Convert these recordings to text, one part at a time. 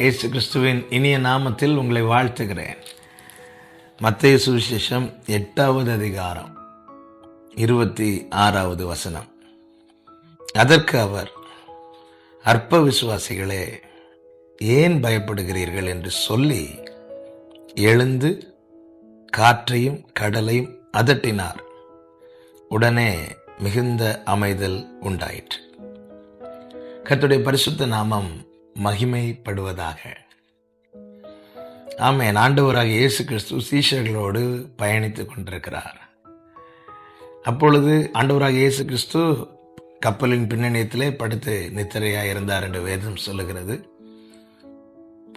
இயேசு கிறிஸ்துவின் இனிய நாமத்தில் உங்களை வாழ்த்துகிறேன். மத்தேயு சுவிசேஷம் 8வது அதிகாரம் 26வது வசனம். அதற்கு அவர், அற்ப விசுவாசிகளே, ஏன் பயப்படுகிறீர்கள் என்று சொல்லி எழுந்து காற்றையும் கடலையும் அதட்டினார். உடனே மிகுந்த அமைதல் உண்டாயிற்று. கர்த்தருடைய பரிசுத்த நாமம் மகிமைப்படுவதாக. ஆமென். ஆண்டவராக இயேசு கிறிஸ்து சீஷர்களோடு பயணித்துக் கொண்டிருக்கிறார். அப்பொழுது ஆண்டவராக இயேசு கிறிஸ்து கப்பலின் பின்னணியத்திலே படுத்து நித்திரையாய் இருந்தார் என்று வேதம் சொல்லுகிறது.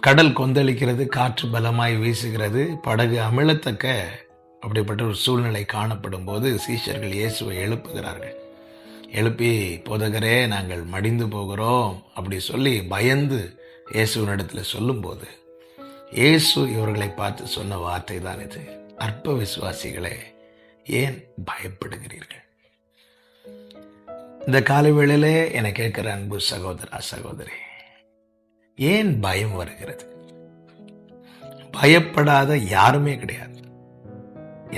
கடல் கொந்தளிக்கிறது, காற்று பலமாய் வீசுகிறது, படகு அமிழத்தக்க அப்படிப்பட்ட ஒரு சூழ்நிலை காணப்படும் போது சீஷர்கள் இயேசுவை எழுப்புகிறார்கள். எழுப்பி, போதகரே, நாங்கள் மடிந்து போகிறோம் அப்படி சொல்லி பயந்து இயேசுவினிடத்தில் சொல்லும்போது இயேசு இவர்களை பார்த்து சொன்ன வார்த்தை தான் இது. அற்ப விசுவாசிகளே, ஏன் பயப்படுகிறீர்கள்? இந்த காலை வேளையிலே என கேட்கிற அன்பு சகோதரா, சகோதரி, ஏன் பயம் வருகிறது? பயப்படாத யாருமே கிடையாது.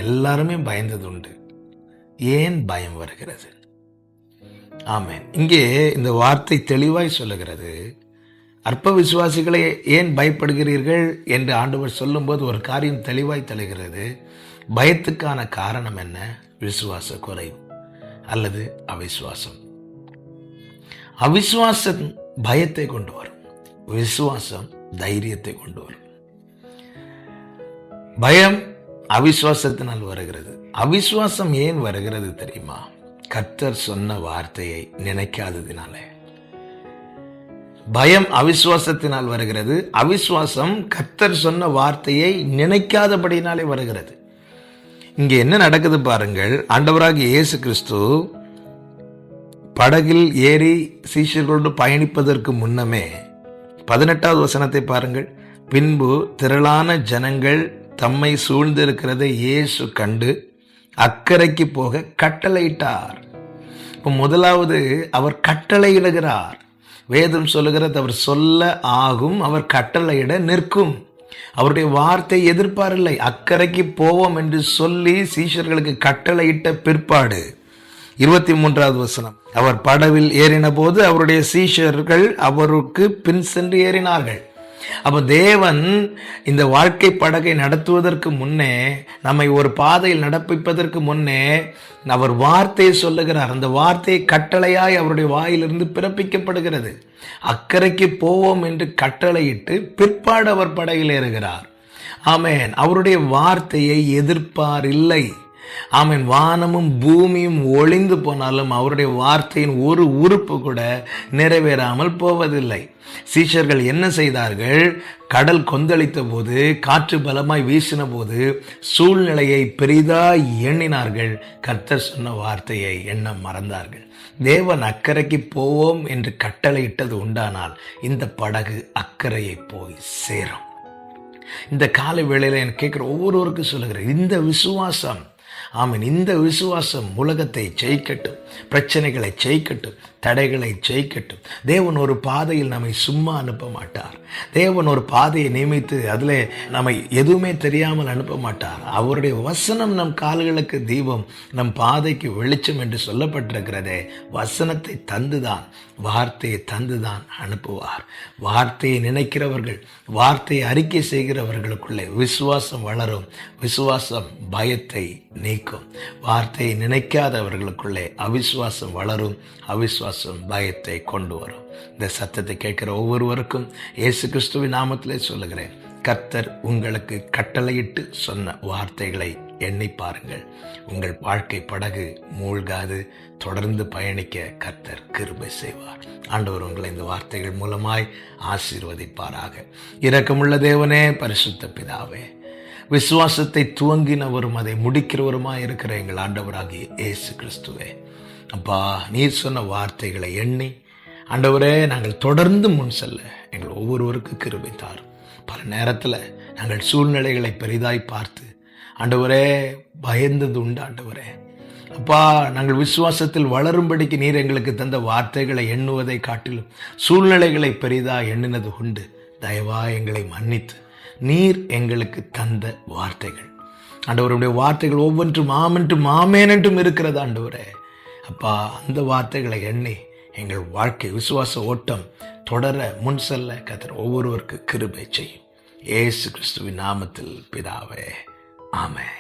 எல்லாருமே பயந்தது உண்டு. ஏன் பயம் வருகிறது? ஆமென். இங்கே இந்த வார்த்தை தெளிவாய் சொல்லுகிறது. அற்ப விசுவாசிகளை ஏன் பயப்படுகிறீர்கள் என்று ஆண்டவர் சொல்லும்போது ஒரு காரியம் தெளிவாய் தெளிகிறது. பயத்துக்கான காரணம் என்ன? விசுவாச குறைவு அல்லது அவிசுவாசம். அவிசுவாசம் பயத்தை கொண்டு வரும், விசுவாசம் தைரியத்தை கொண்டு வரும். பயம் அவிசுவாசத்தினால் வருகிறது. அவிசுவாசம் ஏன் வருகிறது தெரியுமா? கர்த்தர் சொன்ன வார்த்தையை நினைக்காததினாலே. பயம் அவிசுவாசத்தினால் வருகிறது. அவிசுவாசம் கர்த்தர் சொன்ன வார்த்தையை நினைக்காதபடினாலே வருகிறது. இங்க என்ன நடக்குது பாருங்கள். ஆண்டவராகிய இயேசு கிறிஸ்து படகில் ஏறி சீஷர்களோடு பயணிப்பதற்கு முன்னமே 18வது வசனத்தை பாருங்கள். பின்பு திரளான ஜனங்கள் தம்மை சூழ்ந்திருக்கிறதை இயேசு கண்டு அக்கறைக்கு போக கட்டளையிட்டார். இப்போ முதலாவது அவர் கட்டளையிடுகிறார். வேதம் சொல்லுகிறது, அவர் சொல்ல ஆகும், அவர் கட்டளையிட நிற்கும். அவருடைய வார்த்தை எதிர்பாரில்லை. அக்கறைக்கு போவோம் என்று சொல்லி சீஷர்களுக்கு கட்டளையிட்ட பிற்பாடு 23வது வசனம், அவர் படவில் ஏறின போது அவருடைய சீஷர்கள் அவருக்கு பின் சென்று ஏறினார்கள். அப்ப தேவன் இந்த வாழ்க்கை படகை நடத்துவதற்கு முன்னே, நம்மை ஒரு பாதையில் நடப்பிப்பதற்கு முன்னே அவர் வார்த்தையை சொல்லுகிறார். அந்த வார்த்தையை கட்டளையாய் அவருடைய வாயிலிருந்து பிறப்பிக்கப்படுகிறது. அக்கறைக்கு போவோம் என்று கட்டளையிட்டு பிற்பாடு அவர் படகில் ஏறுகிறார். ஆமென். அவருடைய வார்த்தையை எதிர்ப்பாரில்லை. ஆமென். வானமும் பூமியும் ஒளிந்து போனாலும் அவருடைய வார்த்தையின் ஒரு உறுப்பு கூட நிறைவேறாமல் போவதில்லை. சீஷர்கள் என்ன செய்தார்கள்? கடல் கொந்தளித்த போது, காற்று பலமாய் வீசின போது சூழ்நிலையை பெரிதாய் எண்ணினார்கள். கர்த்தர் சொன்ன வார்த்தையை எண்ண மறந்தார்கள். தேவன் அக்கறைக்கு போவோம் என்று கட்டளையிட்டது உண்டானால் இந்த படகு அக்கறையை போய் சேரும். இந்த காலை வேளையில எனக்கு கேட்கிற ஒவ்வொருவருக்கும் சொல்லுகிறேன், இந்த விசுவாசம், ஆமென், இந்த விசுவாசம் உலகத்தை ஜெயிக்கட்டும், பிரச்சனைகளை ஜெயிக்கட்டும், தடைகளை ஜெயிக்கட்டும். தேவன் ஒரு பாதையில் நம்மை சும்மா அனுப்ப மாட்டார். தேவன் ஒரு பாதையை நியமித்து அதில் நம்மை எதுவுமே தெரியாமல் அனுப்ப மாட்டார். அவருடைய வசனம் நம் கால்களுக்கு தீபம், நம் பாதைக்கு வெளிச்சம் என்று சொல்லப்பட்டிருக்கிறதே. வசனத்தை தந்துதான், வார்த்தையை தந்துதான் அனுப்புவார். வார்த்தையை நினைக்கிறவர்கள், வார்த்தையை அறிக்கை செய்கிறவர்களுக்குள்ளே விசுவாசம் வளரும். விசுவாசம் பயத்தை நீக்கும். வார்த்தையை நினைக்காதவர்களுக்குள்ளே அவிசுவாசம் வளரும். அவிசுவாசம் பயத்தை கொண்டு வரும். இந்த சத்தத்தை கேட்கிற ஒவ்வொருவருக்கும் இயேசு கிறிஸ்துவின் நாமத்திலே சொல்லுகிறேன், கர்த்தர் உங்களுக்கு கட்டளையிட்டு சொன்ன வார்த்தைகளை எண்ணி பாருங்கள். உங்கள் வாழ்க்கை படகு மூழ்காது. தொடர்ந்து பயணிக்க கர்த்தர் கிருபை செய்வார். ஆண்டவர் உங்களை இந்த வார்த்தைகள் மூலமாய் ஆசீர்வதிப்பாராக. இரக்கமுள்ள தேவனே, பரிசுத்த பிதாவே, விசுவாசத்தை துவங்கினவரும் அதை முடிக்கிறவருமாய் இருக்கிற எங்கள் ஆண்டவராகிய இயேசு கிறிஸ்துவே, அப்பா, நீர் சொன்ன வார்த்தைகளை எண்ணி ஆண்டவரே நாங்கள் தொடர்ந்து முன் செல்ல எங்கள் ஒவ்வொருவருக்கு கிருபை தாரும். பல நேரத்தில் நாங்கள் சூழ்நிலைகளை பெரிதாய் பார்த்து ஆண்டவரே பயந்தது உண்டு. ஆண்டவரே அப்பா, நாங்கள் விசுவாசத்தில் வளரும்படிக்கு நீர் எங்களுக்கு தந்த வார்த்தைகளை எண்ணுவதை காட்டிலும் சூழ்நிலைகளை பெரிதாக எண்ணினது உண்டு. தயவா எங்களை மன்னித்து நீர் எங்களுக்கு தந்த வார்த்தைகள் ஆண்டவருடைய வார்த்தைகள் ஒவ்வொன்றும் ஆமென்றும் ஆமேனென்றும் இருக்கிறது ஆண்டவரே. அப்பா, அந்த வார்த்தைகளை எண்ணி எங்கள் வாழ்க்கை விசுவாச ஓட்டம் தொடர முன் செல்ல கர்த்தர் ஒவ்வொருவருக்கு கிருபை செய்யும். இயேசு கிறிஸ்துவின் நாமத்தில் பிதாவே, ஆமென்.